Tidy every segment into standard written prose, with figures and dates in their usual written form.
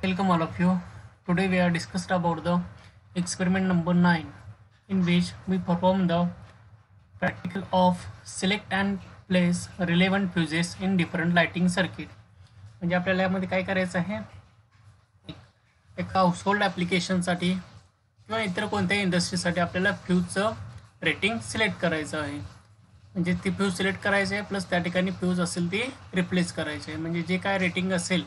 Welcome all of you. Today we are discussed about the experiment number 9 in which we perform the practical of select and place relevant fuses in different lighting circuit. म्हणजे आपल्याला यामध्ये काय करायचं आहे, एका household ॲप्लिकेशनसाठी किंवा इतर कोणत्याही इंडस्ट्रीसाठी आपल्याला फ्यूजचं रेटिंग सिलेक्ट करायचं आहे. म्हणजे ती फ्यूज सिलेक्ट करायची आहे प्लस त्या ठिकाणी फ्यूज असेल ती रिप्लेस करायची आहे. म्हणजे जे काय रेटिंग असेल,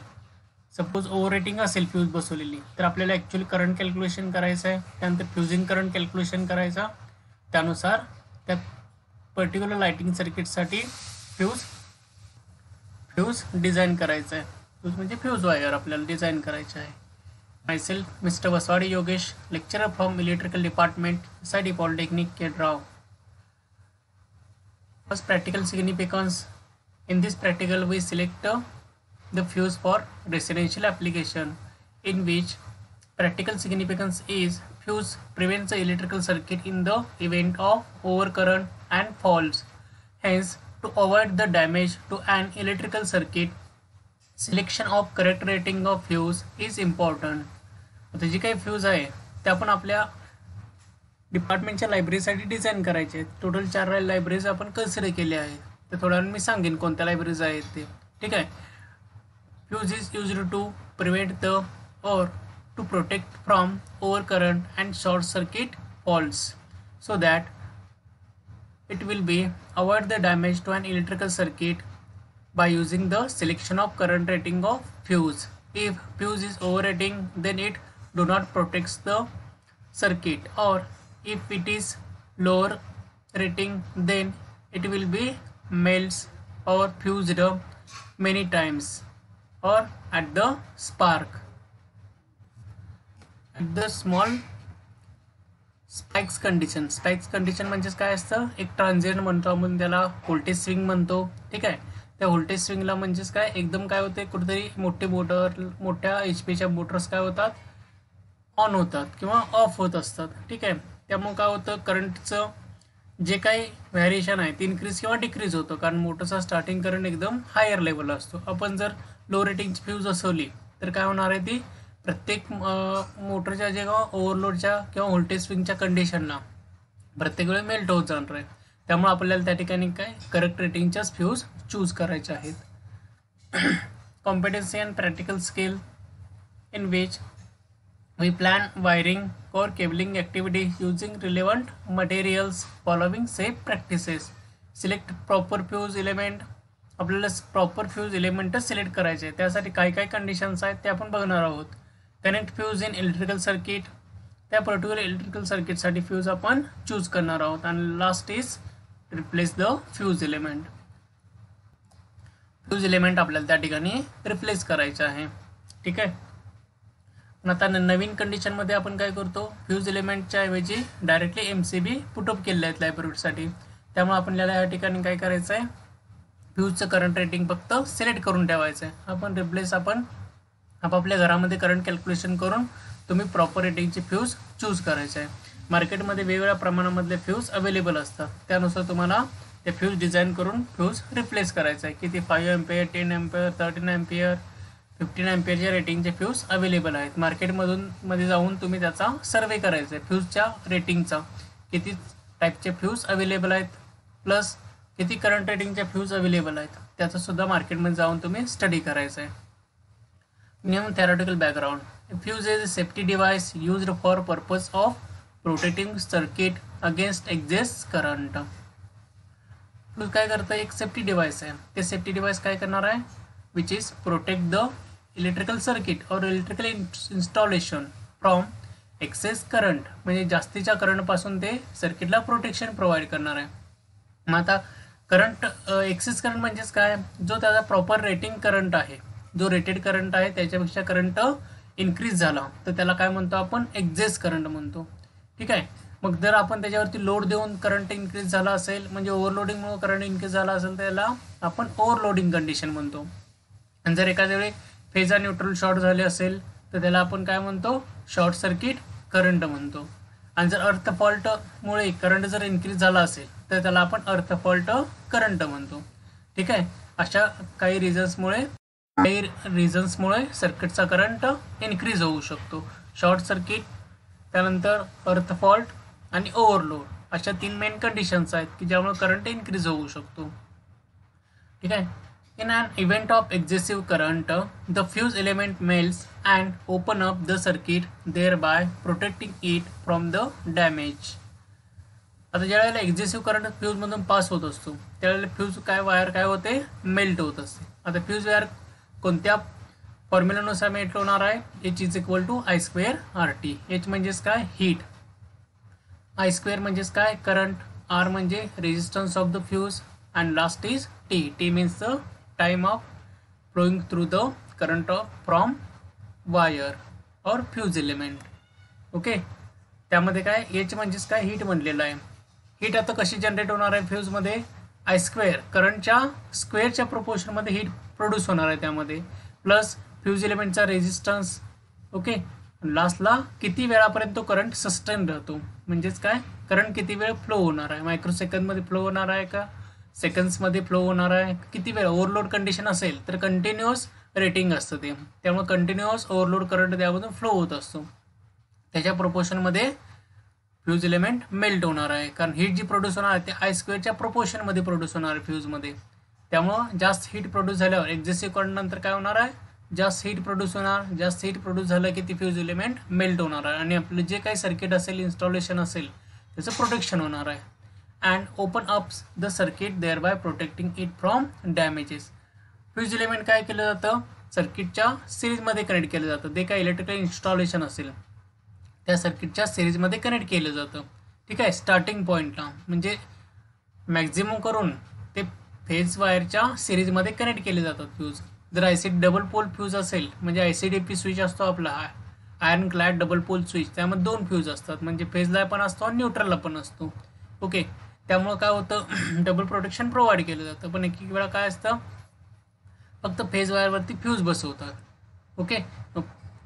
सपोज ओव्हर रेटिंग असेल फ्यूज बसवलेली, तर आपल्याला ॲक्च्युअली करंट कॅल्क्युलेशन करायचं आहे. त्यानंतर फ्यूजिंग करंट कॅल्क्युलेशन करायचा, त्यानुसार त्या पर्टिक्युलर लाइटिंग सर्किटसाठी फ्यूज डिझाईन करायचं आहे. फ्यूज म्हणजे फ्यूज वायर आपल्याला डिझाईन करायचं आहे. Myself Mr Vaswadi Yogesh, lecturer from electrical department, SIT polytechnic, Kedrav. First, practical significance. In this practical we select the fuse for residential application, in which practical significance is fuse prevents the electrical circuit in the event of overcurrent and faults. Hence, to avoid the damage to an electrical circuit, selection of correct rating of fuse is important. आता जी काही fuse आहे ते आपण आपल्या डिपार्टमेंटच्या लायब्ररीसाठी design करायचे आहेत. Total 4 libraries आपण consider केल्या आहेत. तर थोड्या वेळाने मी सांगेन कोणत्या लायब्ररीज आहेत ते. ठीक आहे. Fuse is used to prevent the और to protect from over current and short circuit faults, so that it will be avoid the damage to an electrical circuit by using the selection of current rating of fuse. If fuse is overrating, then it do not protects the circuit, or if it is lower rating, then it will be melts or fused many times or at the spark. At the small spikes condition म्हणजेच काय असतं, एक transient म्हणतो आपण त्याला, voltage swing म्हणतो. ठीक आहे. त्या व्होल्टेज स्विंगला म्हणजेच काय, एकदम काय होते, कुठेतरी मोठ्या HP मोटर्स काय होतात, ऑन होतात किंवा ऑफ होत असतात. ठीक आहे. त्यामुळे काय होतं, करंटचं जे काही व्हॅरिएशन आहे ते इन्क्रीज किंवा डिक्रीज होतं, कारण मोटरचा स्टार्टिंग करंट एकदम हायर लेवलला असतो. आपण जर लो रेटिंगची फ्यूज असवली तर काय होणार आहे, ती प्रत्येक मोटरच्या जे ओव्हरलोडच्या किंवा व्होल्टेज स्विंगच्या कंडिशनला प्रत्येक वेळी मेल्ट होत जाणार आहे. त्यामुळे आपल्याला त्या ठिकाणी काय करेक्ट रेटिंगच्याच फ्यूज चूज करायच्या आहेत. Competency and practical skill, in which we plan wiring और cabling activity using relevant materials following safe practices. Select proper fuse element. आपल्याला प्रॉपर फ्यूज एलिमेंटच सिलेक्ट करायचे आहे. त्यासाठी काही काही कंडिशन्स आहेत ते आपण बघणार आहोत. Connect fuse in electrical circuit. त्या पर्टिक्युलर इलेक्ट्रिकल सर्किटसाठी फ्यूज आपण चूज करणार आहोत. आणि last is replace the fuse element. Fuse element आपल्याला त्या ठिकाणी रिप्लेस करायचं आहे. ठीक आहे. पण आता नवीन कंडिशनमध्ये आपण काय करतो, फ्यूज एलिमेंटच्या ऐवजी डायरेक्टली MCB पुटअप केलेले आहेत लायब्ररीसाठी. त्यामुळे आपल्याला या ठिकाणी काय करायचं आहे, फ्यूजचं करंट रेटिंग फक्त सिलेक्ट करून ठेवायचं आहे. आपण रिप्लेस आपण आपापल्या घरामध्ये करंट कॅल्क्युलेशन करून तुम्ही प्रॉपर रेटिंगचे फ्यूज चूज करायचे आहे. मार्केटमध्ये वेगवेगळ्या प्रमाणामधले फ्यूज अवेलेबल असतात. त्यानुसार तुम्हाला ते फ्यूज डिझाईन करून फ्यूज रिप्लेस करायचं आहे. किती 5 एम्पियर, 10 एम्पियर, 13 एम्पियर, 15 एम्पियरच्या रेटिंगचे फ्यूज अवेलेबल आहेत. मार्केटमध्ये जाऊन तुम्ही त्याचा सर्वे करायचा आहे, फ्यूजच्या रेटिंगचा किती टाईपचे फ्यूज अवेलेबल आहेत, प्लस किती करंट रेटिंगच्या फ्यूज अवेलेबल आहेत, त्याचं सुद्धा मार्केटमध्ये जाऊन तुम्ही स्टडी करायचं आहे. Minimum theoretical background. A fuse is a safety device used for purpose of protecting circuit against excess current. Fuse काय करतं, एक सेफ्टी डिवाइस आहे. ते सेफ्टी डिवाइस काय करणार आहे, which is protect the electrical circuit और electrical installation from excess current. म्हणजे जास्तीच्या करंटपासून ते सर्किटला प्रोटेक्शन प्रोव्हाइड करणार आहे. मग आता करंट एक्सेस करंट म्हणजेच काय, जो त्याचा प्रॉपर रेटिंग करंट आहे, जो रेटेड करंट आहे त्याच्यापेक्षा करंट इन्क्रीज झाला तर त्याला काय म्हणतो आपण, एक्झेस करंट म्हणतो. ठीक आहे. मग जर आपण त्याच्यावरती लोड देऊन करंट इन्क्रीज झाला असेल, म्हणजे ओव्हरलोडिंगमुळे करंट इन्क्रीज झाला असेल, तर त्याला आपण ओव्हरलोडिंग कंडिशन म्हणतो. आणि जर एखाद्या वेळी फेज आणि न्यूट्रल शॉर्ट झाले असेल तर त्याला आपण काय म्हणतो, शॉर्ट सर्किट करंट म्हणतो. आणि जर अर्थ फॉल्टमुळे करंट जर इन्क्रीज झाला असेल तर त्याला आपण अर्थ फॉल्ट करंट म्हणतो. ठीक आहे. अशा काही रिझन्समुळे काही रिझन्समुळे सर्किटचा करंट इन्क्रीज होऊ शकतो. शॉर्ट सर्किट, त्यानंतर अर्थ फॉल्ट आणि ओव्हरलोड अशा 3 मेन कंडिशन्स आहेत की ज्यामुळे करंट इन्क्रीज होऊ शकतो. ठीक आहे. In an event of excessive current, the fuse element melts and open up the circuit, thereby protecting it from the damage. आता ज्या वेळेला एक्झेसिव्ह करंट फ्यूज मधून पास होत असतो त्यावेळेला फ्यूज वायर काय होते, मेल्ट होत असते. आता फ्यूज वायर कोणत्या फॉर्म्युलानुसार मेल्ट होणार आहे, H is equal to I² RT. H म्हणजेच काय, हीट. I² म्हणजेच काय, करंट. R म्हणजे resistance of the fuse and last is T. T means the time of flowing through the current from wire or fuse element. Okay. त्यामध्ये काय, H म्हणजेच काय, heat म्हणलेलं आहे. हीट आता कशी जनरेट होणार आहे फ्यूजमध्ये, I² करंटच्या स्क्वेअरच्या प्रोपोर्शनमध्ये हीट प्रोड्यूस होणार आहे त्यामध्ये, प्लस फ्यूज एलिमेंटचा रेजिस्टन्स. ओके. लास्टला किती वेळापर्यंत तो करंट सस्टेन राहतो, म्हणजेच काय, करंट किती वेळ फ्लो होणार आहे, मायक्रोसेकंदमध्ये फ्लो होणार आहे का सेकंड्समध्ये फ्लो होणार आहे, किती वेळ. ओव्हरलोड कंडिशन असेल तर कंटिन्युअस रेटिंग असतं ते, त्यामुळे कंटिन्युअस ओव्हरलोड करंट त्यामधून फ्लो होत असतो. त्याच्या प्रोपोर्शनमध्ये फ्यूज एलिमेंट मेल्ट होणार आहे, कारण हीट जी प्रोड्यूस होणार आहे ते I² प्रोपोर्शनमध्ये प्रोड्यूस होणार आहे फ्यूजमध्ये. त्यामुळं जास्त हीट प्रोड्यूस झाल्यावर एक्झेसिव्ह करंट नंतर काय होणार आहे, जास्त हीट प्रोड्यूस होणार. जास्त हीट प्रोड्यूस झालं की ती फ्यूज एलिमेंट मेल्ट होणार आहे आणि आपलं जे काही सर्किट असेल, इन्स्टॉलेशन असेल, त्याचं प्रोटेक्शन होणार आहे. And open ups the circuit, thereby protecting it from damages. Fuse element काय केलं जातं, सर्किटच्या सिरीजमध्ये कनेक्ट केलं जातं. ते काय इलेक्ट्रिकल इन्स्टॉलेशन असेल त्या सर्किटच्या सिरीजमध्ये कनेक्ट केलं जातं. ठीक आहे. स्टार्टिंग पॉईंटला म्हणजे मॅक्झिमम करून ते फेज वायरच्या सिरीजमध्ये कनेक्ट केले जातात फ्यूज. जर IC डबल पोल फ्यूज असेल, म्हणजे ICDP स्विच असतो आपला आयर्न क्लॅड डबल पोल स्विच, त्यामध्ये 2 फ्यूज असतात, म्हणजे फेजला पण असतो आणि न्यूट्रलला पण असतो. ओके. त्यामुळं काय होतं, डबल प्रोटेक्शन प्रोव्हाइड केलं जातं. पण एक वेळा काय असतं, फक्त फेज वायरवरती फ्यूज बसवतात. ओके.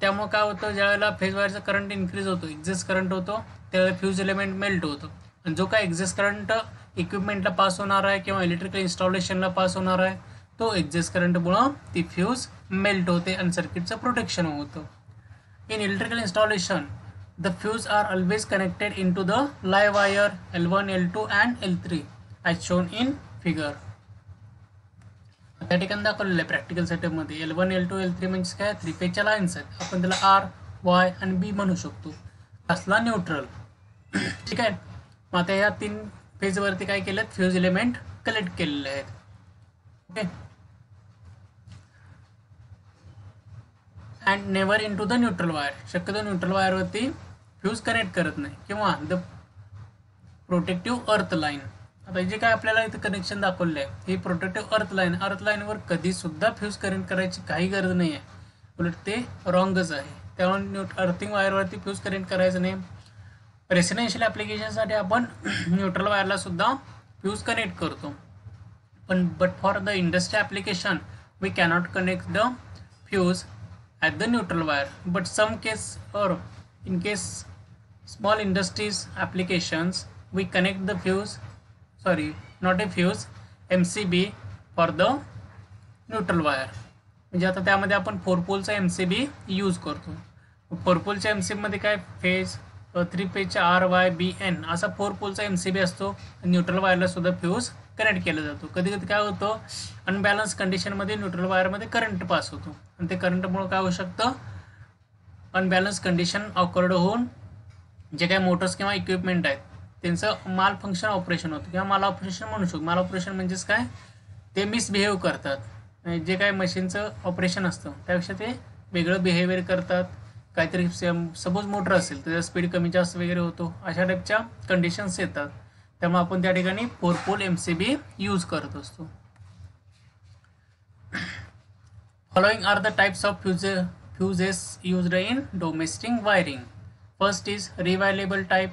त्यामुळे काय होतं, ज्यावेळेला फेज वायरचा करंट इन्क्रीज होतो, एक्झेस करंट होतो, त्यावेळेला फ्यूज एलिमेंट मेल्ट होतो. आणि जो काय एक्झेस करंट इक्विपमेंटला पास होणार आहे किंवा इलेक्ट्रिकल इन्स्टॉलेशनला पास होणार आहे, तो एक्झेस करंटमुळं ती फ्यूज मेल्ट होते आणि सर्किटचं प्रोटेक्शन होतं. In electrical installation, the fuse are always connected into the live wire L1, L2 and L3 as shown in figure. त्या ठिकाणी दाखवलेलं आहे प्रॅक्टिकल सेटअपमध्ये. L1, L2, L3 म्हणजे काय, 3 फेजच्या लाईन्स आहेत. आपण त्याला R, Y आणि B म्हणू शकतो. असला न्यूट्रल. ठीक आहे. मग आता या 3 फेजवरती काय केलं, फ्यूज एलिमेंट कलेक्ट केलेले आहेत. Okay. And never in to the neutral wire. शक्यतो न्यूट्रल वायरवरती फ्यूज कनेक्ट करत नाही, किंवा द प्रोटेक्टिव्ह अर्थ लाईन. आता जे काय आपल्याला इथं कनेक्शन दाखवलं आहे, ही प्रोटेक्टिव्ह अर्थ लाईन. अर्थ लाईनवर कधीसुद्धा फ्यूज कनेक्ट करायची काही गरज नाही आहे, उलट ते रॉंगच आहे. त्यामुळे अर्थिंग वायरवरती फ्यूज कनेक्ट करायचं नाही. रेसिडेन्शियल ॲप्लिकेशनसाठी आपण न्यूट्रल वायरला सुद्धा फ्यूज कनेक्ट करतो, पण but for the industry application we cannot connect the fuse at the neutral wire, but some case or in case small industries applications we connect the fuse, sorry not a fuse, MCB for the neutral wire. म्हणजे आता त्यामध्ये आपण 4 पोलचा MCB use करतो. 4 पोलच्या MCB मध्ये काय, phase 3 फेजच्या RYBN असा 4 पोलचा MCB असतो. न्यूट्रल वायरला सुद्धा फ्यूज कनेक्ट केलं जातो. कधी कधी काय होतं, अनबॅलन्स कंडिशनमध्ये न्यूट्रल वायरमध्ये करंट पास होतो आणि ते करंटमुळे काय होऊ शकतं, अनबॅलन्स कंडिशन ऑकर्ड होऊन जे काही मोटर्स किंवा इक्विपमेंट आहेत त्यांचं माल फंक्शन ऑपरेशन होतं किंवा माल ऑपरेशन म्हणू शकतो. माल ऑपरेशन म्हणजेच काय, ते मिसबिहेव करतात. जे काही मशीनचं ऑपरेशन असतं त्यापेक्षा ते वेगळं बिहेवियर करतात. काहीतरी सपोज मोटर असेल तर स्पीड कमी जास्त वगैरे होतो, अशा टाईपच्या कंडिशन्स येतात. त्यामुळे आपण त्या ठिकाणी 4 पोल MCB यूज करत असतो. Following are the types of fuses used in domestic wiring. First is rewirable type.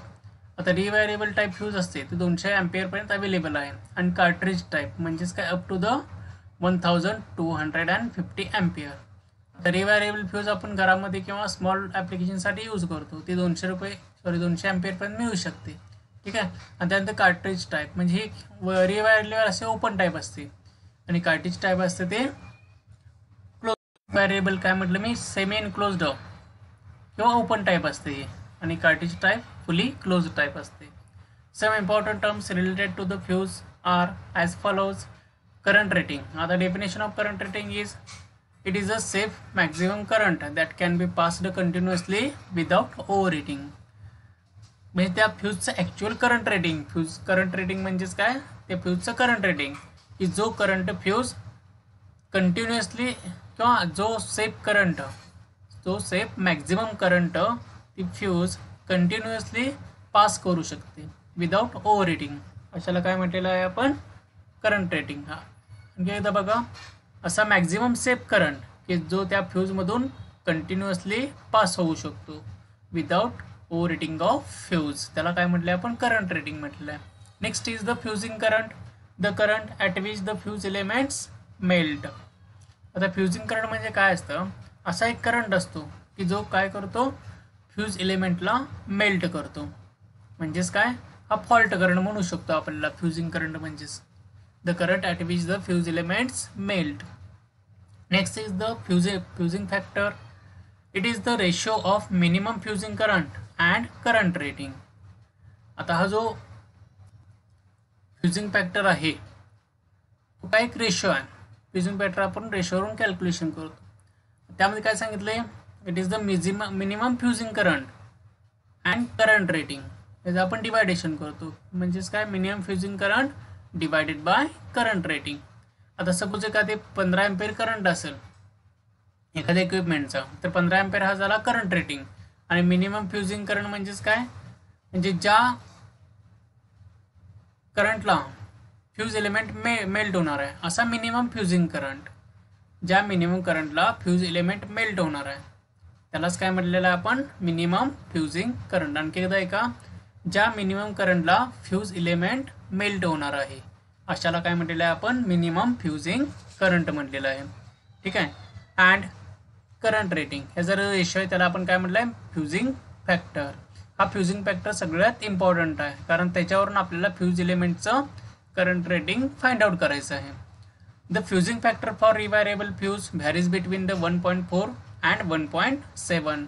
आता रिवायलेबल टाईप फ्यूज असते ते 200 अँपिअरपर्यंत अवेलेबल आहे. आणि कार्ट्रिज टाईप म्हणजेच काय, अप टू द 1250 अँपिअर. आता रिवायलेबल फ्यूज आपण घरामध्ये किंवा स्मॉल ॲप्लिकेशनसाठी यूज करतो. ती 200 अँपिअरपर्यंत मिळू शकते. ठीक आहे. आणि त्यानंतर कार्ट्रिज टाईप म्हणजे ही रिवायलेबल असे ओपन टाईप असते आणि कार्ट्रिज टाईप असते ते व्हेरिएबल काय म्हटलं मी, सेमी एनक्लोज्ड किंवा ओपन टाईप असते ही, आणि cartridge type fully closed type असते. Some important terms related to the fuse are as follows. Current rating. आता definition of current rating is it is a safe maximum current that can be passed continuously without over heating. म्हणजे त्या फ्यूजचं actual current rating, fuse current rating म्हणजेच काय, त्या फ्यूजचं current rating की जो current fuse continuously किंवा जो सेफ मॅक्झिमम करंट ती फ्यूज कंटिन्युअसली पास करू शकते विदाउट ओव्हर हिटिंग, अशाला काय म्हटलेलं आहे आपण, करंट रेटिंग. हा आणखी एकदा बघा, असा मॅक्झिमम सेफ करंट की जो त्या फ्यूजमधून कंटिन्युअसली पास होऊ शकतो without over heating of fuse, त्याला काय म्हटलं आहे आपण, करंट रेटिंग म्हटलेलं आहे. Next is the fusing current, the current at which the fuse elements melt. आता फ्यूजिंग करंट म्हणजे काय असतं, असा एक करंट असतो की जो काय करतो, फ्यूज एलिमेंटला मेल्ट करतो. म्हणजेच काय, हा फॉल्ट करंट म्हणू शकतो आपल्याला फ्यूजिंग करंट म्हणजेच. The current at which the fuse elements melt. Next is the fusing factor. It is the ratio of minimum fusing current and current rating. आता हा जो फ्यूजिंग फॅक्टर आहे तो काय एक रेशो आहे. फ्यूजिंग फॅक्टर आपण रेशोवरून कॅल्क्युलेशन करतो. त्यामध्ये काय सांगितलं आहे, it is the minimum fusing current and current rating. याचं आपण डिवायडेशन करतो, म्हणजेच काय, minimum fusing current divided by current rating. आता सपोज एखादे 15 एम्पेअर करंट असेल एखाद्या इक्विपमेंटचा, तर 15 एम्पेअर हा झाला करंट रेटिंग. आणि मिनिमम फ्यूजिंग करंट म्हणजेच काय, म्हणजे ज्या करंटला फ्यूज एलिमेंट मेल्ट होणार आहे असा मिनिमम फ्यूजिंग करंट. ज्या मिनिमम करंटला फ्यूज एलिमेंट मेल्ट होणार आहे त्यालाच काय म्हटलेलं आहे आपण, मिनिमम फ्यूजिंग करंट. आणखी एकदा ऐका, ज्या मिनिमम करंटला फ्यूज एलिमेंट मेल्ट होणार आहे अशाला काय म्हटलेलं आहे आपण, मिनिमम फ्यूजिंग करंट म्हटलेलं आहे. ठीक आहे. अँड करंट रेटिंग हे जर रेशो आहे त्याला आपण काय म्हटलं आहे, फ्यूजिंग फॅक्टर. हा फ्यूजिंग फॅक्टर सगळ्यात इम्पॉर्टंट आहे, कारण त्याच्यावरून आपल्याला फ्यूज एलिमेंटचं करंट रेटिंग फाइंड आउट करायचं आहे. The fusing factor for rewirable fuse varies between the 1.4 and 1.7.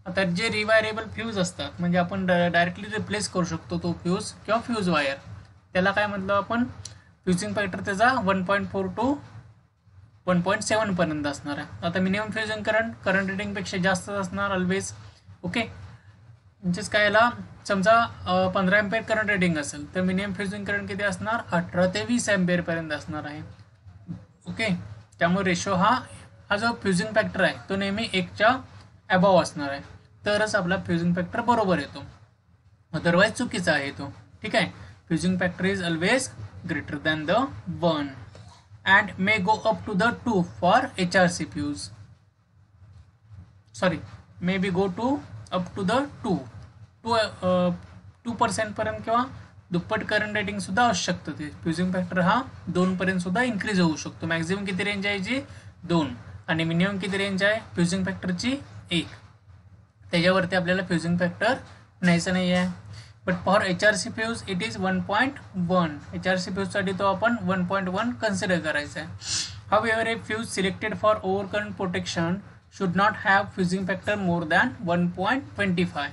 आता जे रिवायरेबल फ्यूज असतात म्हणजे आपण डायरेक्टली रिप्लेस करू शकतो तो फ्यूज किंवा फ्यूज वायर, त्याला काय म्हटलं आपण, फ्यूजिंग फॅक्टर त्याचा 1.4 to 1.7 पर्यंत असणार आहे. आता मिनिमम फ्यूजिंग करंट रेटिंगपेक्षा जास्त असणार ऑलवेज. ओके, म्हणजेच काय, याला समजा 15 एम्पेअर करंट रेटिंग असेल तर मिनिमम फ्यूजिंग करंट किती असणार, 18 ते 20 एम्पेअर पर्यंत असणार आहे. ओके, त्यामुळे रेशो हा जो फ्यूजिंग फॅक्टर आहे तो नेहमी 1च्या अबाव असणार आहे, तरच आपला फ्यूजिंग फॅक्टर बरोबर येतो, अदरवाईज चुकीचा आहे तो. ठीक आहे. Fusing factor is always greater than the 1 and may go up to the 2 for HRC fuse. Sorry, may be go to up to the 2% पर्यंत किंवा दुप्पट करंट रेटिंग सुद्धा असू शकतं. ते फ्यूजिंग फॅक्टर हा 2 पर्यंत सुद्धा इन्क्रीज होऊ शकतो. मॅक्झिमम किती रेंज आहे जी 2 आणि मिनिमम किती रेंज आहे फ्यूजिंग फॅक्टरची 1. त्याच्यावरती आपल्याला फ्यूजिंग फॅक्टर न्यायचं नाही आहे. But for HRC fuse it is 1.1. HRC फ्यूजसाठी तो आपण 1.1 कन्सिडर करायचा आहे. However a fuse selected for over current protection should not have fusing factor more than 1.25.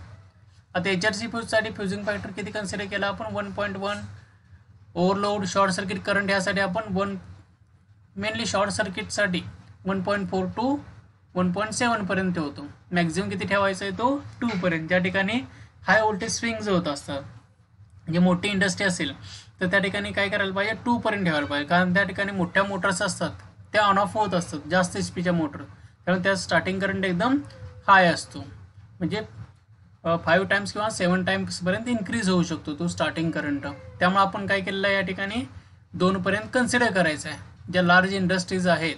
आता HRC फ्यूजसाठी फ्यूजिंग फॅक्टर किती कन्सिडर केला आपण, 1.1. ओव्हरलोड, शॉर्ट सर्किट करंट यासाठी आपण मेनली शॉर्ट सर्किटसाठी 1.4 to 1.7 पर्यंत होतो. मॅक्झिमम किती ठेवायचा आहे तो 2 पर्यंत. ज्या ठिकाणी हाय व्होल्टेज स्विंग्स होत असतात, म्हणजे मोठी इंडस्ट्री असेल तर त्या ठिकाणी काय करायला पाहिजे, 2 पर्यंत ठेवायला पाहिजे, कारण त्या ठिकाणी मोठ्या मोटर्स असतात त्या ऑन ऑफ होत असतात, जास्त एचपीच्या मोटर, कारण त्यात स्टार्टिंग करंट एकदम हाय असतो, म्हणजे 5 टाइम्स किंवा 7 टाइम्सपर्यंत इन्क्रीज होऊ शकतो तो स्टार्टिंग करंट. त्यामुळे आपण काय केलेलं आहे या ठिकाणी 2 पर्यंत कन्सिडर करायचं आहे. ज्या लार्ज इंडस्ट्रीज आहेत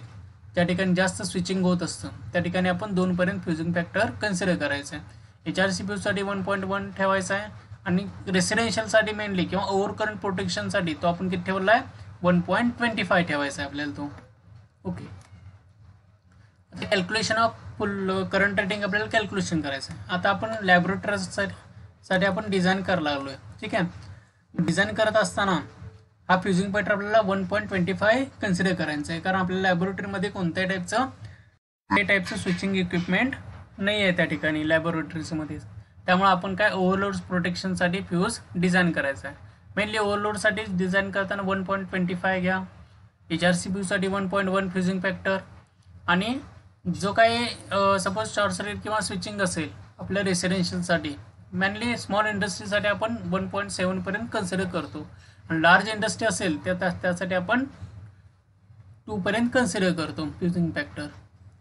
त्या ठिकाणी जास्त स्विचिंग होत असतं त्या ठिकाणी आपण 2 पर्यंत फ्यूजिंग फॅक्टर कन्सिडर करायचं आहे. HRC फ्यूजसाठी 1.1 ठेवायचा आहे आणि रेसिडेन्शियलसाठी मेनली किंवा ओव्हर करंट प्रोटेक्शनसाठी तो आपण किती ठेवला आहे, 1.25 ठेवायचा आहे आपल्याला तो. Okay, calculation of full current rating आपल्याला कॅल्क्युलेशन करायचं आहे. आता आपण लॅबोरेटरीसाठी आपण डिझाईन करायला लागलो आहे. ठीक आहे. डिझाईन करत असताना हा फ्यूजिंग फॅक्टर आपल्याला 1.25 कन्सिडर करायचा आहे, कारण आपल्याला लॅबोरेटरीमध्ये कोणत्याही टाईपचं काही टाईपचं स्विचिंग इक्विपमेंट नाही आहे त्या ठिकाणी लॅबोरेटरीजमध्ये. त्यामुळे आपण काय ओव्हरलोड प्रोटेक्शनसाठी फ्यूज डिझाईन करायचा आहे. मेनली ओव्हरलोडसाठी डिझाईन करताना 1.25 घ्या, HRCBसाठी 1.1 फ्युजिंग फॅक्टर, आणि जो काही सपोज शॉर्ट सर्किट किंवा स्विचिंग असेल आपल्या रेसिडेन्शियलसाठी, मेनली स्मॉल इंडस्ट्रीसाठी आपण 1.7 पर्यंत कन्सिडर करतो, आणि लार्ज इंडस्ट्री असेल त्यासाठी आपण 2 पर्यंत कन्सिडर करतो फ्युजिंग फॅक्टर.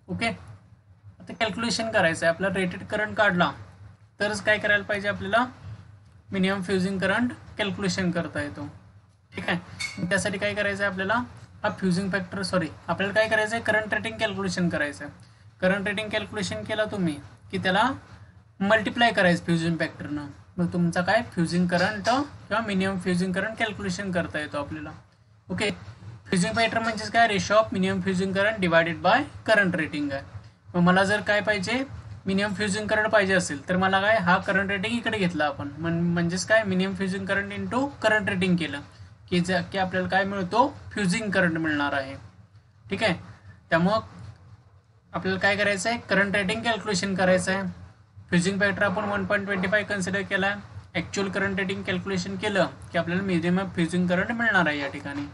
ओके, आता कॅल्क्युलेशन करायचं आहे. आपला रेटेड करंट काढला तरच काय करायला पाहिजे, आपल्याला मिनिमम फ्युजिंग करंट कॅल्क्युलेशन करता येतो. ठीक आहे, त्यासाठी काय करायचं आहे आपल्याला, हा फ्युजिंग फॅक्टर आपल्याला काय करायचं आहे, करंट रेटिंग कॅल्क्युलेशन करायचं आहे. करंट रेटिंग कॅल्क्युलेशन केला तुम्ही की त्याला मल्टिप्लाय करायचं फ्युजिंग फॅक्टरनं, मग तुमचा काय फ्युजिंग करंट किंवा मिनिमम फ्युजिंग करंट कॅल्क्युलेशन करता येतो आपल्याला. ओके, फ्युजिंग फॅक्टर म्हणजेच काय, ratio of minimum fusing current divided by current rating आहे. मग मला जर काय पाहिजे, मिनिमम फ्युजिंग करंट पाहिजे असेल तर मला काय, हा करंट रेटिंग इकडे घेतला आपण, म्हणजेच काय minimum fusing current into current rating केलं की आपल्याला काय मिळतो, फ्युजिंग करंट मिळणार आहे. ठीक आहे, त्यामुळं आपल्याला काय करायचं आहे, करंट रेटिंग कॅल्क्युलेशन करायचं आहे. फ्युजिंग फॅक्टर आपण 1.25 कन्सिडर केला आहे. ॲक्च्युअल करंट रेटिंग कॅल्क्युलेशन केलं की आपल्याला मिनिमम फ्युजिंग करंट मिळणार आहे या ठिकाणी.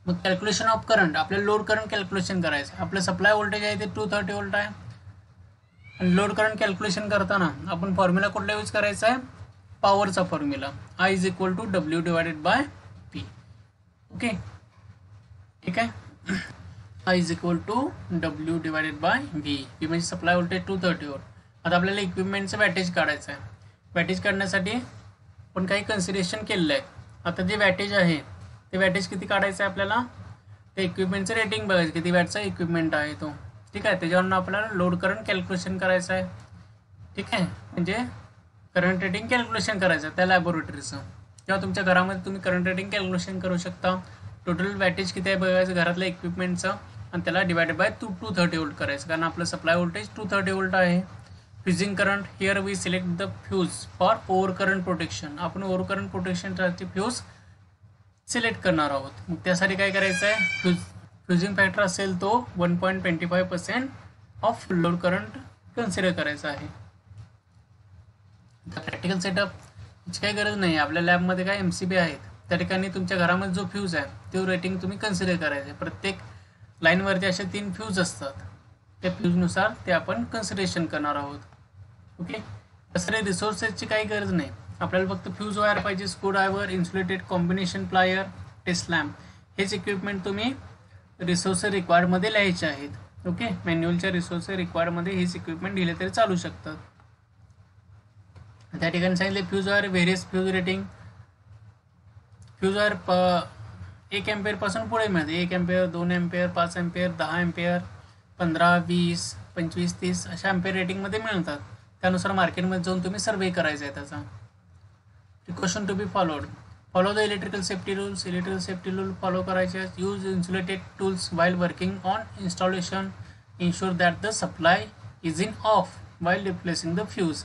मग कॅल्क्युलेशन ऑफ करंट, आपल्याला लोड करंट कॅल्क्युलेशन करायचं. आपलं सप्लाय व्होल्टेज आहे ते 230 व्होल्ट आहे, आणि लोड करंट कॅल्क्युलेशन करताना आपण फॉर्म्युला कुठला यूज करायचा आहे, पॉवरचा formula, I = W / P. Okay, ठीक आहे, I = W / V. P म्हणजे सप्लाय व्होल्टेज 230 व्होल्ट. आता आपल्याला इक्विपमेंटचं वॅटेज काढायचं आहे. वॅटेज काढण्यासाठी आपण काही कन्सिडरेशन केलेलं आहे. आता जे वॅटेज आहे ते वॅटेज किती काढायचं आहे आपल्याला, ते इक्विपमेंटचं रेटिंग बघायचं किती वॅटचा इक्विपमेंट आहे तो. ठीक आहे, त्याच्यावरून आपल्याला लोड करंट कॅल्क्युलेशन करायचं आहे. ठीक आहे, म्हणजे करंट रेटिंग कॅल्क्युलेशन करायचं त्या लॅबोरेटरीचं, किंवा तुमच्या घरामध्ये तुम्ही करंट रेटिंग कॅल्क्युलेशन करू शकता. टोटल वॅटेज किती आहे बघायचं घरातल्या इक्विपमेंटचं, आणि त्याला डिवायडेड बाय 230 व्होल्ट करायचं, कारण आपलं सप्लाय व्होल्टेज 230 व्होल्ट आहे. Fusing current, here we select the fuse for over current protection. आपण ओव्हर करंट प्रोटेक्शनसाठी फ्यूज सिलेक्ट करणार आहोत. मग त्यासाठी काय करायचं आहे, फ्युजिंग फॅक्टर असेल तो 1.25% ऑफ लोड करंट कन्सिडर करायचा आहे. प्रॅक्टिकल सेटअप याची काही गरज नाही. आपल्या लॅबमध्ये काय MCB आहेत, त्या ठिकाणी तुमच्या घरामध्ये जो फ्यूज आहे तो रेटिंग तुम्ही कन्सिडर करायचे. प्रत्येक लाईनवरती असे 3 फ्यूज असतात, त्या फ्यूजनुसार ते आपण कन्सिडरेशन करणार आहोत. ओके, दुसरे रिसोर्सेसची काही गरज नाही. आपल्याला फक्त फ्यूज वायर पाहिजे, screw driver, insulated combination plier, test lamp, हेच इक्विपमेंट तुम्ही रिसोर्स रिक्वायर्डमध्ये लिहायचे आहेत. ओके, मॅन्युअलच्या रिसोर्स रिक्वायर्डमध्ये हेच इक्विपमेंट दिले तरी चालू शकतात. त्या ठिकाणी सांगितले fuse wire, various fuse rating. Fuse wire 1 एम्पेअरपासून पुढे मिळते. 1 एम्पेअर, 2 एम्पेअर, 5 एम्पेअर, 10 एम्पेअर, 15, 20, 25, 30 अशा एम्पेअर रेटिंगमध्ये मिळतात. त्यानुसार मार्केटमध्ये जाऊन तुम्ही सर्वे करायचा आहे त्याचा. Precaution to be followed, follow the electrical safety rules. Electrical safety rule follow करायचे. Use insulated tools while working on installation. Ensure that the supply is in off while replacing the fuse.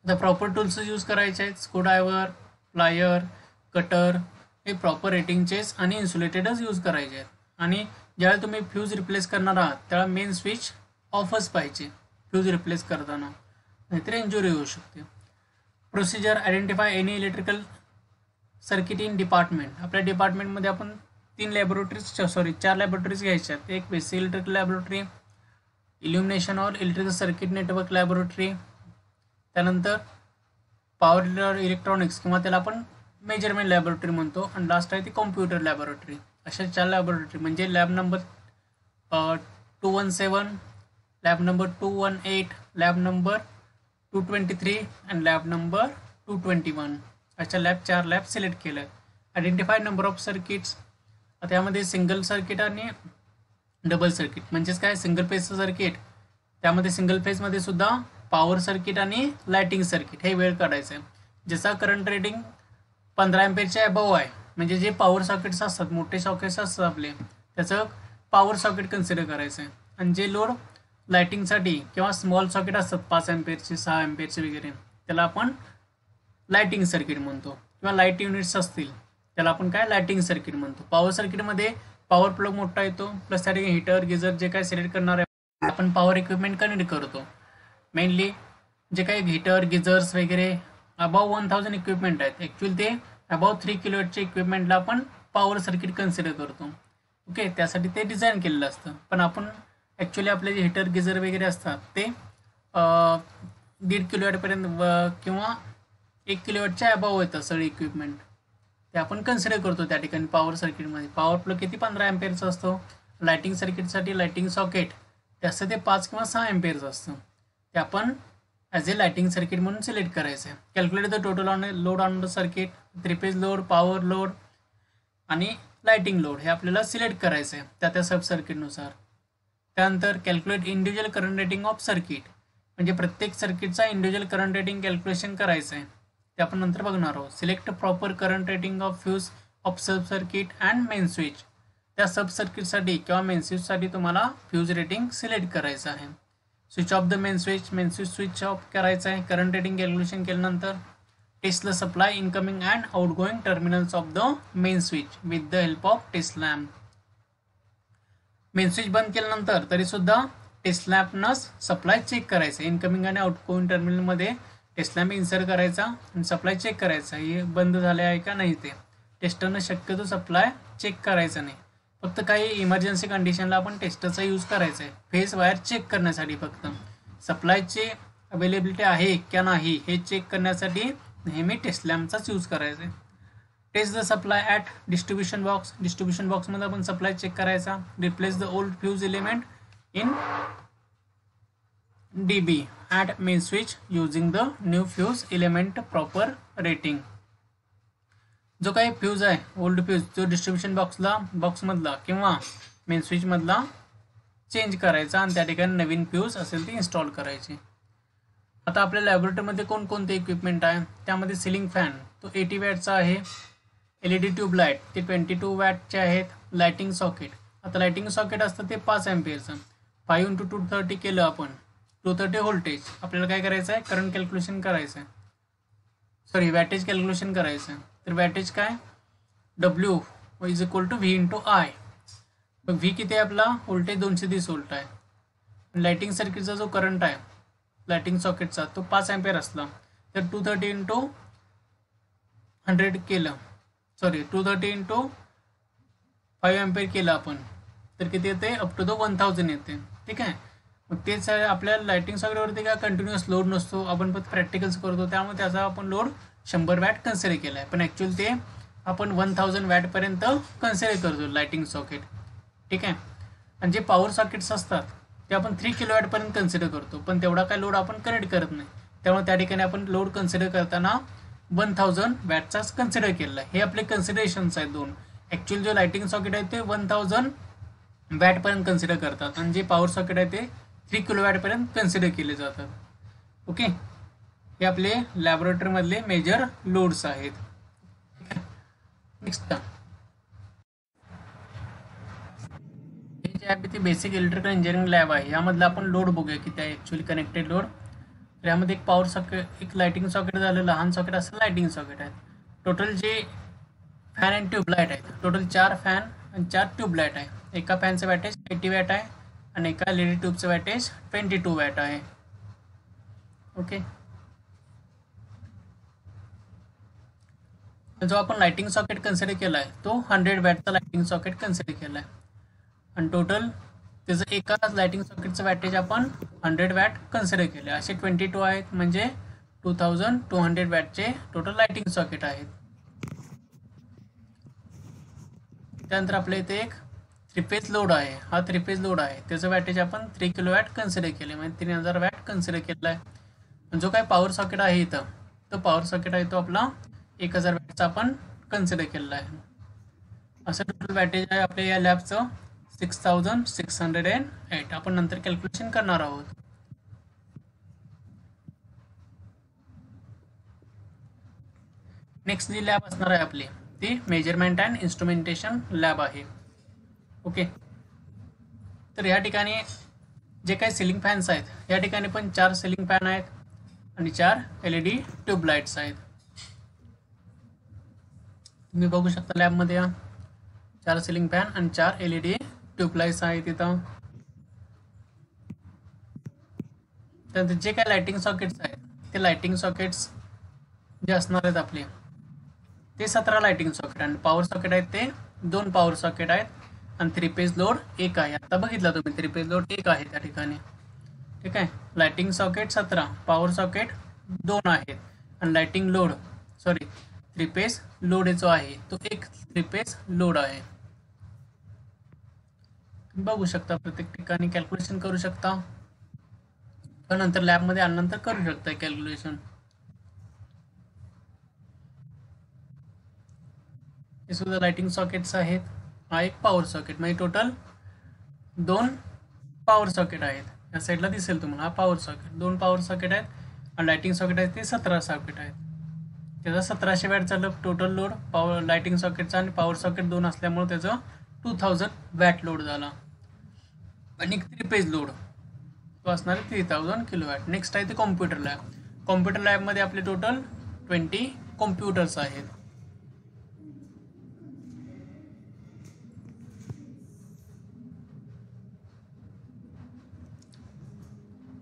The proper tools use करायचे आहेत. Screwdriver, plier, cutter हे proper रेटिंगचेच आणि इन्सुलेटेडच use करायचे आहेत. आणि ज्यावेळेला तुम्ही फ्यूज रिप्लेस करणार आहात त्यावेळेला मेन स्विच ऑफच पाहिजे फ्यूज रिप्लेस करताना, नाहीतर इंजुरी होऊ शकते. Procedure, identify any electrical circuit in department. आपल्या डिपार्टमेंटमध्ये आपण 4 लॅबोरेटरीज घ्यायच्या आहेत. एक बेसिक इलेक्ट्रिकल लॅबोरेटरी, इल्युमिनेशन और इलेक्ट्रिकल सर्किट नेटवर्क लॅबोरेटरी, त्यानंतर पॉवर इलेक्ट्रॉनिक्स किंवा त्याला आपण मेजरमेंट लॅबोरेटरी म्हणतो, आणि लास्ट आहे ती कॉम्प्युटर लॅबोरेटरी. अशा 4 लॅबोरेटरी म्हणजे lab number 217, lab number 218, lab number 223 आणि लॅब नंबर 221 अशा 4 लॅब सिलेक्ट केल्या. Identify number of circuits. त्यामध्ये सिंगल सर्किट आणि डबल सर्किट म्हणजेच काय, सिंगल फेजचं सर्किट, त्यामध्ये सिंगल फेजमध्ये सुद्धा पॉवर सर्किट आणि लाइटिंग सर्किट हे वेळ काढायचं आहे. ज्याचा करंट रेटिंग 15 एम्पेअरच्या अबव आहे, म्हणजे जे पॉवर सॉकेट्स असतात, मोठे सॉकेट्स असतात आपले, त्याचं पॉवर सॉकेट कन्सिडर करायचं आहे. आणि जे लोड लाइटिंगसाठी किंवा स्मॉल सॉकेट असतात 5 एम्पेअरचे, 6 एम्पेअरचे वगैरे, त्याला आपण लाइटिंग सर्किट म्हणतो. किंवा लाईट युनिट्स असतील त्याला आपण काय, लाइटिंग सर्किट म्हणतो. पॉवर सर्किटमध्ये पॉवर प्लग मोठा येतो, प्लस त्या ठिकाणी हीटर गिझर जे काय सिलेक्ट करणार आहे आपण पॉवर इक्विपमेंट कनेक्ट करतो. मेनली जे काही हीटर गिझर्स वगैरे अबाव 1000 इक्विपमेंट आहेत, ॲक्च्युअली ते अबाव 3 किलोवॅटचे इक्विपमेंटला आपण पॉवर सर्किट कन्सिडर करतो. ओके, त्यासाठी ते डिझाईन केलेलं असतं. पण आपण ॲक्च्युली आपले जे हीटर गिझर वगैरे असतात ते 1.5 किलोवॅटपर्यंत किंवा 1 किलोवॅटच्या अबाव येतं सगळे इक्विपमेंट, ते आपण कन्सिडर करतो त्या ठिकाणी पॉवर सर्किटमध्ये. पॉवर प्लग किती 15 अँपेअरचा असतो. लाइटिंग सर्किटसाठी लाइटिंग सॉकेट त्याचं ते 5 किंवा 6 अँपेअरचं असतं, ते आपण ॲज ए लाइटिंग सर्किट म्हणून सिलेक्ट करायचं आहे. Calculate the total on load on the circuit, 3 phase load, power load आणि लाइटिंग लोड हे आपल्याला सिलेक्ट करायचं आहे त्या सब सर्किटनुसार. त्यानंतर calculate individual current rating of circuit, म्हणजे प्रत्येक सर्किटचा इंडिव्हिज्युअल करंट रेटिंग कॅल्क्युलेशन करायचं आहे, ते आपण नंतर बघणार आहोत. Select proper current rating of fuse of sub circuit and main switch, त्या सब सर्किटसाठी किंवा मेन स्विचसाठी तुम्हाला फ्यूज रेटिंग सिलेक्ट करायचं आहे. Switch off the main switch switch off करायचं आहे. करंट रेटिंग कॅल्क्युलेशन केल्यानंतर test the supply incoming and outgoing terminals of the main switch with the help of test lamp. Main switch बंद केल्यानंतर तरीसुद्धा test लॅम्पनंच supply check करायचं. Incoming आणि outgoing टर्मिनलमध्ये टेस्ट लॅम्प इन्सर्ट करायचा आणि सप्लाय चेक करायचा, हे बंद झाले आहे का नाही. ते टेस्टरनं शक्यतो सप्लाय चेक करायचं नाही, फक्त काही इमर्जन्सी कंडिशनला आपण टेस्टरचा यूज करायचा आहे फेस वायर चेक करण्यासाठी. फक्त सप्लायची अवेलेबिलिटी आहे का नाही हे चेक करण्यासाठी नेहमी टेस्ट लॅम्पचाच यूज करायचा आहे. Test the supply at distribution box, distribution बॉक्समध्ये आपण सप्लाय चेक करायचा. Replace the old fuse element in DB at main switch using the new fuse element proper rating. जो काही फ्यूज आहे ओल्ड फ्यूज जो distribution बॉक्समधला किंवा मेन स्विचमधला चेंज करायचा आणि त्या ठिकाणी नवीन फ्यूज असेल ते इन्स्टॉल करायचे. आता आपल्या लॅबोरेटरीमध्ये कोणकोणते इक्विपमेंट आहे, त्यामध्ये सिलिंग फॅन तो 80 वॅटचा आहे. LED ट्यूबलाईट ते 22 वॅटचे आहेत. लाइटिंग सॉकेट, आता लाइटिंग सॉकेट असतं ते 5 अँपिअरचं. 5 × 230 केलं आपण 230 व्होल्टेज. आपल्याला काय करायचं आहे, करंट कॅल्क्युलेशन करायचं आहे, सॉरी वॅटेज कॅल्क्युलेशन करायचं आहे. तर वॅटेज काय, W is equal to V × I. मग V किती आहे आपला, व्होल्टेज 230 व्होल्ट आहे. लाइटिंग सर्किटचा जो करंट आहे लाइटिंग सॉकेटचा तो 5 अँपिअर असला तर 230 × 100 केलं, सॉरी 230 × 5 अँपिअर केलं आपण तर किती येते, अप टू द 1000 येते. ठीक आहे, मग तेच आपल्या लाइटिंग सॉकेटवरती काय कंटिन्युअस लोड नसतो, आपण फक्त प्रॅक्टिकल्स करतो, त्यामुळे त्याचा आपण लोड 100 वॅट कन्सिडर केला आहे. पण ॲक्च्युअली ते आपण 1000 वॅटपर्यंत कन्सिडर करतो लाइटिंग सॉकेट. ठीक आहे, आणि जे पॉवर सॉकेट्स असतात ते आपण 3 किलोवॅटपर्यंत कन्सिडर करतो, पण तेवढा काय लोड आपण कनेक्ट करत नाही. त्यामुळे त्या ठिकाणी आपण लोड कन्सिडर करताना 1000 वॅटचाच कन्सिडर केलेला आहे. हे आपले कन्सिडरेशन्स आहेत दोन. ॲक्च्युअली जो लाइटिंग सॉकेट आहे ते 1000 वॅटपर्यंत कन्सिडर करतात आणि जे पॉवर सॉकेट आहे ते 3 किलोवॅटपर्यंत कन्सिडर केले जातात. ओके, हे आपले लॅबोरेटरीमधले मेजर लोड्स आहेत. नेक्स्ट हे जे आहे ते बेसिक इलेक्ट्रिकल इंजिनिअरिंग लॅब आहे. यामधलं आपण लोड बघूया किती आहे ॲक्च्युअली कनेक्टेड लोड. तर यामध्ये एक पॉवर सॉकेट, एक लाइटिंग सॉकेट झालं, लहान सॉकेट असं लाइटिंग सॉकेट आहे. टोटल जे फॅन अँड ट्यूबलाईट आहेत, टोटल 4 फॅन आणि 4 ट्यूबलाईट आहे. एका फॅनचं वॅटेज 80 वॅट आहे आणि एका LED ट्यूबचं वॅटेज 22 वॅट आहे. ओके, जो आपण लाइटिंग सॉकेट कन्सिडर केला आहे तो 100 वॅटचा लाइटिंग सॉकेट कन्सिडर केला आहे आणि टोटल त्याचं एका लाइटिंग सॉकेटचं वॅटेज आपण 100 वॅट कन्सिडर केले. असे 22 आहेत, म्हणजे 2200 वॅटचे टोटल लाइटिंग सॉकेट आहेत. त्यानंतर आपल्या इथे एक 3 फेज लोड आहे. हा 3 फेज लोड आहे, त्याचं वॅटेज आपण 3 किलोवॅट कन्सिडर केले, म्हणजे 3000 वॅट कन्सिडर केला आहे. जो काय पॉवर सॉकेट आहे इथं तो पॉवर सॉकेट आहे तो आपला 1000 वॅटचा आपण कन्सिडर केलेला आहे. असं टोटल वॅटेज आहे आपल्या या लॅबचं 6608. आपण नंतर कॅल्क्युलेशन करणार आहोत. नेक्स्ट जी लॅब असणार आहे आपली ती मेजरमेंट अँड इन्स्ट्रुमेंटेशन लॅब आहे. ओके, तर या ठिकाणी जे काही सिलिंग फॅन्स आहेत या ठिकाणी पण 4 सिलिंग फॅन आहेत आणि 4 LED ट्यूबलाईट्स आहेत. तुम्ही बघू शकता लॅबमध्ये 4 सिलिंग फॅन आणि 4 LED ट्यूबलाईट्स आहेत तिथं. त्यानंतर जे काय लाइटिंग सॉकेट्स आहेत ते लाइटिंग सॉकेट्स जे असणार आहेत आपले ते 17 लाइटिंग सॉकेट आणि पॉवर सॉकेट आहेत ते 2 पॉवर सॉकेट आहेत आणि 3 फेज लोड 1 आहे. आता बघितला तुम्ही 3 फेज लोड 1 आहे त्या ठिकाणी. ठीक आहे. लाइटिंग सॉकेट 17, पॉवर सॉकेट 2 आहेत आणि लाइटिंग लोड 3 फेज लोड जो आहे तो एक 3 फेज लोड आहे. बघू शकता प्रत्येक ठिकाणी कॅल्क्युलेशन करू शकता, पण नंतर लॅबमध्ये आल्यानंतर करू शकता कॅल्क्युलेशन. हे सुद्धा लाइटिंग सॉकेट्स आहेत. हा एक पॉवर सॉकेट, म्हणजे टोटल 2 पॉवर सॉकेट आहेत. या साईडला दिसेल तुम्हाला हा पॉवर सॉकेट, 2 पॉवर सॉकेट आहेत आणि लाइटिंग सॉकेट आहेत ते 17 सॉकेट आहेत. त्याचा 1700 वॅट झालं टोटल लोड पॉवर लाइटिंग सॉकेटचा आणि पॉवर सॉकेट 2 असल्यामुळे त्याचं 2000 वॅट लोड झाला. आणि 3 फेज लोड तो असणार 3000 किलोवॅट. नेक्स्ट आहे ते कॉम्प्युटर लॅब. कॉम्प्युटर लॅबमध्ये आपले टोटल 20 कॉम्प्युटर्स आहेत.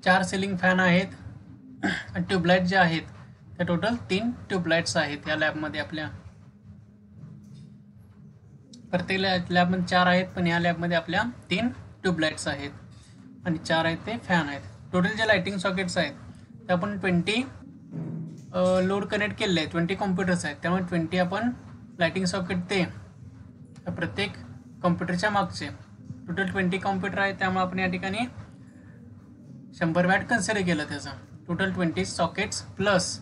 चार सिलिंग फॅन आहेत आणि ट्यूबलाइट जे आहेत त्या टोटल 3 ट्यूबलाइट्स आहेत या लॅबमध्ये आपल्या. प्रत्येक लॅबमध्ये 4 आहेत, पण या लॅबमध्ये आपल्या 3 ट्यूबलाइट्स आहेत आणि 4 आहेत ते फॅन आहेत. टोटल जे लाइटिंग सॉकेट्स आहेत ते आपण 20 लोड कनेक्ट केलेले आहेत. 20 कॉम्प्युटर्स आहेत, त्यामुळे 20 आपण लाइटिंग सॉकेट ते प्रत्येक कॉम्प्युटरच्या मागचे टोटल 20 कॉम्प्युटर आहेत, त्यामुळे आपण या ठिकाणी 100 वॅट कन्सिडर केलं त्याचा. टोटल 20 सॉकेट्स प्लस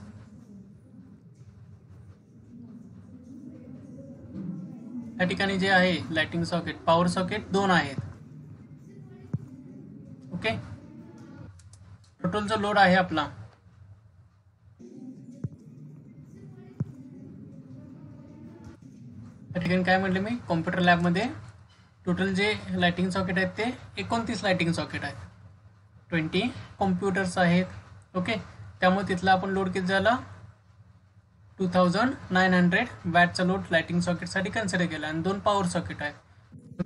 या ठिकाणी जे आहे लाइटिंग सॉकेट पॉवर सॉकेट 2 आहेत. ओके. टोटल जो लोड आहे आपला या ठिकाणी काय म्हटलं मी, कॉम्प्युटर लॅबमध्ये टोटल जे लाइटिंग सॉकेट आहेत ते 29 लाइटिंग सॉकेट आहेत. 20 कॉम्प्युटर्स आहेत. ओके. त्यामुळे तिथला आपण लोड किती झाला 2900 वॅटचा लोड लाइटिंग सॉकेटसाठी कन्सिडर केला आणि 2 पॉवर सॉकेट आहेत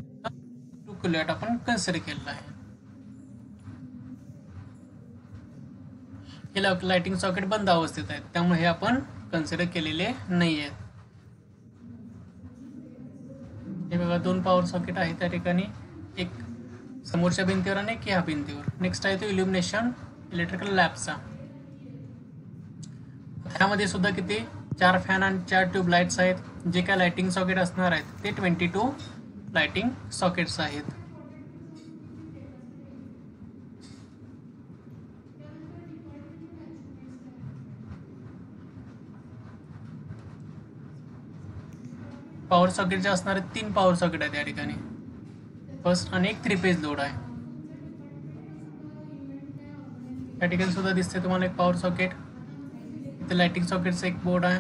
2 किलोवॅट आपण कन्सिडर केलेला आहे. हे लाइटिंग सॉकेट बंद अवस्थेत आहेत, त्यामुळे हे आपण कन्सिडर केलेले नाही आहेत. हे बघा 2 पॉवर सॉकेट आहेत त्या ठिकाणी, एक समोरच्या भिंतीवर आणि एक ह्या भिंतीवर. नेक्स्ट आहे तो इल्युमिनेशन इलेक्ट्रिकल लॅबचा. त्यामध्ये सुद्धा किती 4 फॅन आणि 4 ट्यूब लाइट्स आहेत. जे काय लाइटिंग सॉकेट असणार आहेत ते 22 लाइटिंग सॉकेट्स आहेत. पॉवर सॉकेट जे असणारे 3 पॉवर सॉकेट आहेत या ठिकाणी. फर्स्ट आणि एक 3 फेज लोड आहे. या ठिकाणी सुद्धा दिसते तुम्हाला एक पॉवर सॉकेट. इथे लाइटिंग सॉकेटचा एक बोर्ड आहे.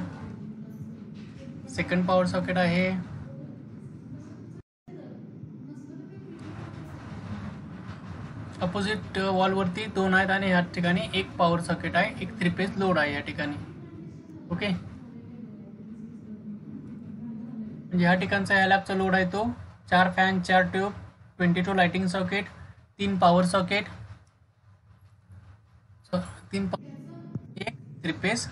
सेकंड पॉवर सॉकेट आहे. अपोजिट वॉलवरती 2 आहेत आणि या ठिकाणी एक पॉवर सॉकेट आहे, एक 3 फेज लोड आहे या ठिकाणी. ओके. म्हणजे ह्या ठिकाणचा या लॅबचा लोड आहे तो 4 fan 4 tube 22 lighting socket 3 power socket 3 एक 3 फेज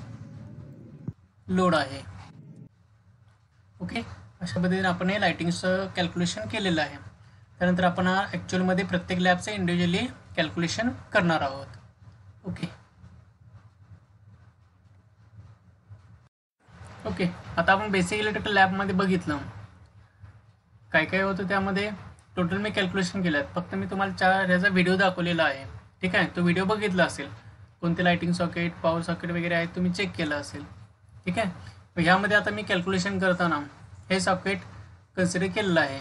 लोड आहे. ओके. अशा पद्धतीने आपण हे लाइटिंगचं कॅल्क्युलेशन केलेलं आहे. त्यानंतर आपण ॲक्च्युअलमध्ये प्रत्येक लॅबचं इंडिव्हिज्युअली कॅल्क्युलेशन करणार आहोत. ओके. ओके. आता आपण बेसिक इलेक्ट्रिकल लॅबमध्ये बघितलं काय काय होतं. त्यामध्ये टोटल मी कॅल्क्युलेशन केलं आहे. फक्त मी तुम्हाला 4 ह्याचा व्हिडिओ दाखवलेला आहे. ठीक आहे. तो व्हिडिओ बघितला असेल. कोणते लाइटिंग सॉकेट पॉवर सॉकेट वगैरे आहेत तुम्ही चेक केलं असेल. ठीक आहे. ह्यामध्ये आता मी कॅल्क्युलेशन करताना हे सॉकेट कन्सिडर केलेलं आहे.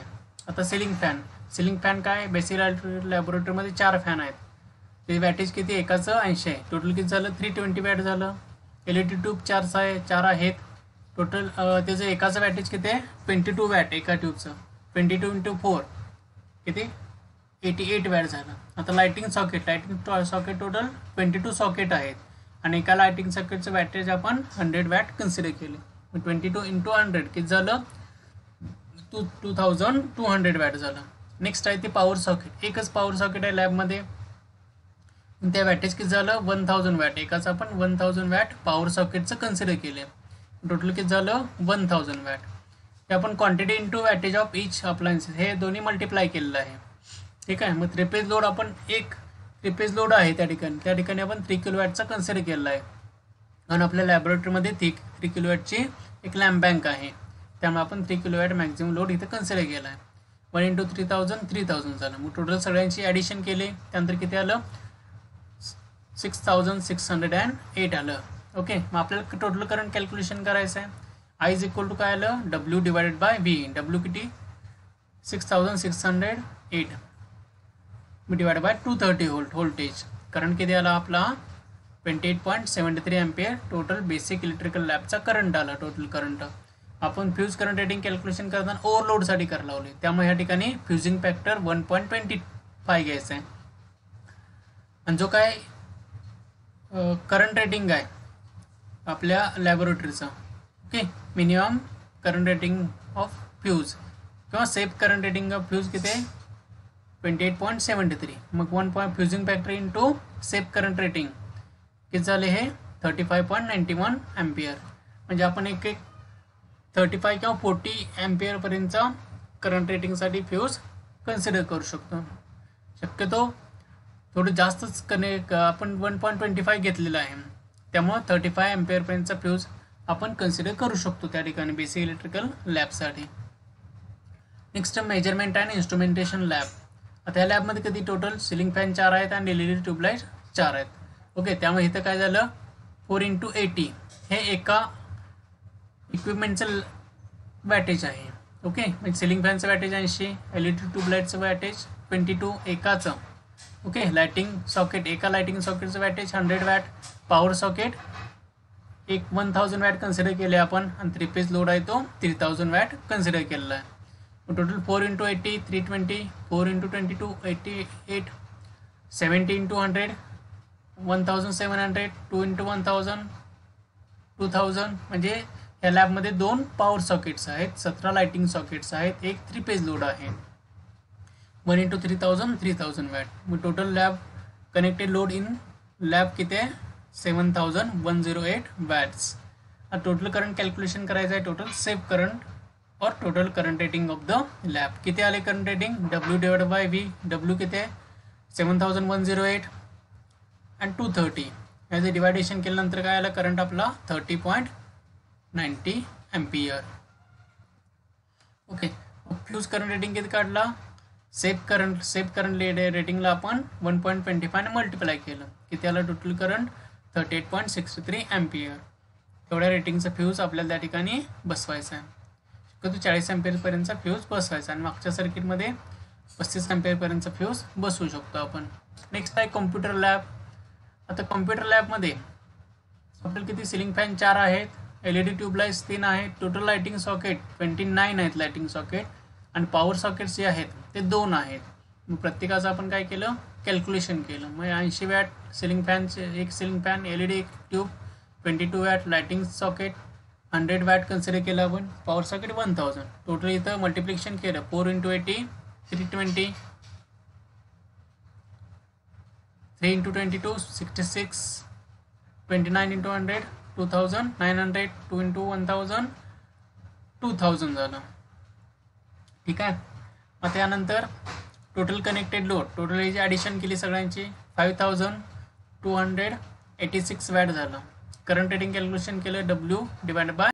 आता सिलिंग फॅन काय बेसिक लॅबोरेटरीमध्ये 4 फॅन आहेत. ते वॅटेज किती एकाचं 80 आहे. टोटल किती झालं 320 वॅट झालं. LED ट्यूब 4 आहेत. टोटल त्याचं एकाचं वॅटेज किती आहे 22 वॅट एका ट्यूबचं. 22 × 4 किती 88 वॅट झालं. आता लाइटिंग सॉकेट टोटल 22 सॉकेट आहेत आणि एका लाइटिंग सॉकेटचं वॅटेज आपण 100 वॅट कन्सिडर केले. 22 × 100 किती झालं 2200 वॅट झालं. नेक्स्ट आहे ते पॉवर सॉकेट. एकच पॉवर सॉकेट आहे लॅबमध्ये, त्या वॅटेज किती झालं 1000 वॅट. एकाच आपण 1000 वॅट पॉवर सॉकेटचं कन्सिडर केले. टोटल किती झालं 1000 वॅट. हे आपण quantity into weightage of each appliances हे दोन्ही मल्टिप्लाय केलेलं आहे. ठीक आहे. मग 3 फेज लोड आपण एक 3 फेज लोड आहे त्या ठिकाणी आपण 3 किलोवॅटचा कन्सिडर केलेला आहे. आणि आपल्या लॅबोरेटरीमध्ये 3 किलोवॅटची एक लॅम्प बँक आहे, त्यामुळे आपण 3 किलोवॅट मॅक्झिमम लोड इथे कन्सिडर केला आहे. 1 × 3000 झालं. मग टोटल सगळ्यांची ॲडिशन केले, त्यानंतर किती आलं 6608 आलं. ओके. मग आपल्याला टोटल करंट कॅल्क्युलेशन करायचं आहे. I इज इक्वल टू काय आलं W divided by V. W किती 6608 divide by 230 volt voltage. Current किती आला आपला 28.73 एम्पियर. टोटल बेसिक इलेक्ट्रिकल लॅबचा करंट आला. टोटल करंट आपण फ्यूज करंट रेटिंग कॅल्क्युलेशन करताना ओव्हरलोडसाठी करायला लावले, त्यामुळे या ठिकाणी फ्युजिंग फॅक्टर 1.25 घ्यायचा आहे. आणि जो काय करंट रेटिंग आहे आपल्या लॅबोरेटरीचा, okay, minimum current rating of fuse किंवा safe current rating of fuse किती आहे 28.73. मग 1 fusing factor into safe current rating किती झाले हे 35.91 एम्पियर. म्हणजे आपण एक 35 किंवा 40 एम्पियरपर्यंतचा करंट रेटिंगसाठी फ्यूज कन्सिडर करू शकतो. शक्यतो थोडं जास्तच आपण 1.25 घेतलेलं आहे, त्यामुळं 35 एम्पियरपर्यंतचा फ्यूज आपण कन्सिडर करू शकतो त्या ठिकाणी बेसिक इलेक्ट्रिकल लॅबसाठी. Next measurement and instrumentation lab. आता या लॅबमध्ये कधी टोटल सिलिंग फॅन 4 आहेत आणि LED ट्यूबलाईट 4 आहेत. ओके. त्यामुळे इथं काय झालं 4 × 80 हे एका इक्विपमेंटचं वॅटेज आहे. ओके. म्हणजे सिलिंग फॅनचं वॅटेज 80, LED ट्यूबलाईटचं वॅटेज 22 एकाचं. ओके. लाइटिंग सॉकेट एका लाइटिंग सॉकेटचं वॅटेज 100 वॅट. पॉवर सॉकेट एक 1000 वॅट कन्सिडर केले आपण, आणि 3 फेज लोड आहे तो 3000 वॅट कन्सिडर केलेला आहे. टोटल 4 × 80 320, 4 × 22 88, 70 × 100 1700, 2 × 1000 2000. म्हणजे या लॅबमध्ये 2 पॉवर सॉकेट्स आहेत, 17 लाइटिंग सॉकेट्स आहेत, एक 3 फेज लोड आहे. 1 × 3000 वॅट. मग total lab connected load in lab किती आहे 7108 वॅट्स. टोटल करंट कॅल्क्युलेशन करायचं आहे, टोटल सेफ करंट और total current rating of the lab. किती आले current rating W divide by V. W किती आहे 7108 आणि 230. याचं डिवायडेशन केल्यानंतर काय आलं करंट आपला 30.90 ampere. Okay. Fuse current rating किती काढला सेफ करंट रेटिंगला आपण 1.25 मल्टिप्लाय केलं, किती आलं टोटल करंट 38.63 एम्पियर. तेवढ्या रेटिंगचा फ्यूज आपल्याला त्या ठिकाणी बसवायचा आहे. शक्यतो 40 एम्पियरपर्यंतचा फ्यूज बसवायचा आणि मागच्या सर्किटमध्ये 35 एम्पियरपर्यंतचा फ्यूज बसवू शकतो आपण. नेक्स्ट आहे कॉम्प्युटर लॅब. आता कॉम्प्युटर लॅबमध्ये आपल्याला किती सिलिंग फॅन 4 आहेत, LED ट्यूबलाईट्स 3 आहेत, टोटल लाइटिंग सॉकेट 29 आहेत लाइटिंग सॉकेट, आणि पॉवर सॉकेट्स जे आहेत ते 2 आहेत. मग प्रत्येकाचं आपण काय केलं कॅल्क्युलेशन केलं. मग 80 वॅट सिलिंग फॅनचे एक सिलिंग फॅन, LED एक tube, 22 watt lighting socket, 100 watt consider केलं आपण, पॉवर सॉकेट 1000. टोटल इथं मल्टिप्लिकेशन केलं 4 × 80 320, 3 × 22 66, 29 × 100 2900, 2 × 1000 2000 झालं. ठीक आहे. मग त्यानंतर टोटल कनेक्टेड लोड, टोटल याची ॲडिशन केली सगळ्यांची 5286 वॅट झालं. करंट रेटिंग कॅल्क्युलेशन केलं W डिवाइड बाय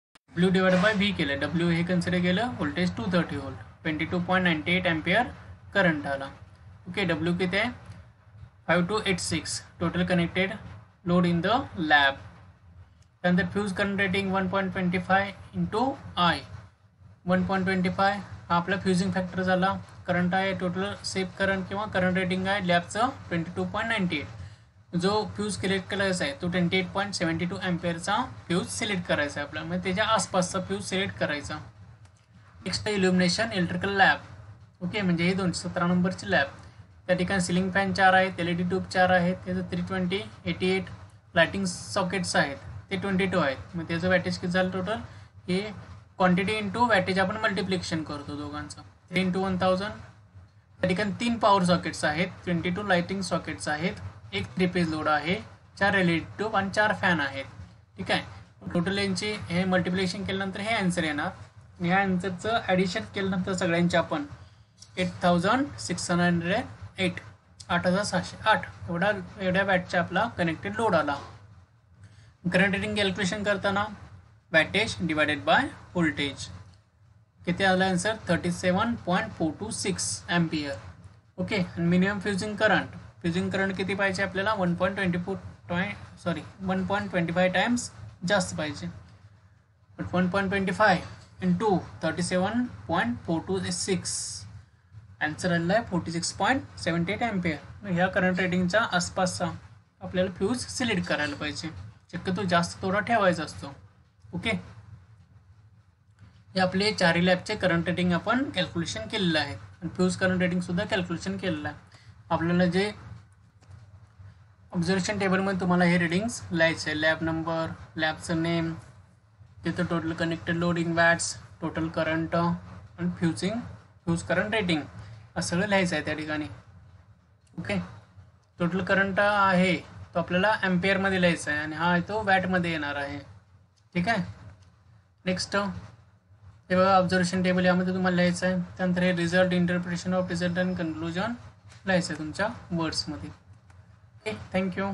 V केलं. W हे कन्सिडर केलं व्होल्टेज 230 वोल्ट, 22.98 एम्पियर करंट आला. ओके. W किती आहे 5286 total connected load in the lab. त्यानंतर फ्यूज करंट रेटिंग 1.25 × I 1.25 हा आपला फ्युजिंग फॅक्टर झाला. करंट आहे टोटल सेफ करंट किंवा करंट रेटिंग आहे लॅबचं 22.98. जो फ्यूज सिलेक्ट करायचा आहे तो 28.72 एम्पियरचा फ्यूज सिलेक्ट करायचा आहे आपल्याला, म्हणजे त्याच्या आसपासचा फ्यूज सिलेक्ट करायचा. Next illumination electrical lab. Okay. म्हणजे हे 217 नंबरची लॅब. त्या ठिकाणी सिलिंग फॅन 4 आहेत, LED ट्यूब 4 आहेत, त्याचं 320 88 लाइटिंग सॉकेट्स आहेत ते 22 आहेत. मग त्याचं वॅटेज किती झालं टोटल हे क्वांटिटी इंटू वॅटेज आपण मल्टिप्लिकेशन करतो दोघांचं. 3 इंटू 1000. त्या ठिकाणी 3 पॉवर सॉकेट्स आहेत, 22 लाइटिंग सॉकेट्स आहेत, एक 3 फेज लोड आहे, 4 रिलेटिव्ह आणि 4 फॅन आहेत. ठीक आहे. टोटल यांची हे मल्टिप्लिकेशन केल्यानंतर हे आन्सर येणार. ह्या आन्सरचं ॲडिशन केल्यानंतर सगळ्यांचे आपण 8608 8608 एवढ्या वॅटचा आपला कनेक्टेड लोड आला. करंट रेटिंग कॅल्क्युलेशन करताना वॅटेज डिवायडेड बाय व्होल्टेज किती आला आन्सर 37.426 एम्पियर. ओके. आणि मिनिमम फ्युजिंग करंट किती पाहिजे आपल्याला 1.25 टाइम्स जास्त पाहिजे. 1.25 इंटू 37.426 आन्सर आलेला आहे 46.78 एम्पियर. ह्या करंट रेटिंगच्या आसपासचा आपल्याला फ्यूज सिलेक्ट करायला पाहिजे. शक्यतो जास्त थोडा ठेवायचा असतो. ओके. हे आपले 4 लॅबचे करंट रेटिंग आपण कॅल्क्युलेशन केलेलं आहे आणि फ्यूज करंट रेटिंगसुद्धा कॅल्क्युलेशन केलेलं आहे. आपल्याला जे ऑब्झर्वेशन टेबलमध्ये तुम्हाला हे रिडिंग्स लिहायचे आहे. लॅब नंबर, लॅबचं नेम, तिथं total connected loading watts, total current आणि फ्यूज करंट रेटिंग असं सगळं लिहायचं आहे त्या ठिकाणी. ओके. टोटल करंट आहे तो आपल्याला ॲम्पियरमध्ये लिहायचा आहे आणि हा आहे तो वॅटमध्ये येणार आहे. ठीक आहे. नेक्स्ट हे बघा ऑब्झर्वेशन टेबल, यामध्ये तुम्हाला लिहायचं आहे. त्यानंतर हे result, interpretation of result and conclusion लिहायचं आहे तुमच्या वर्ड्समध्ये. ओके. थँक्यू.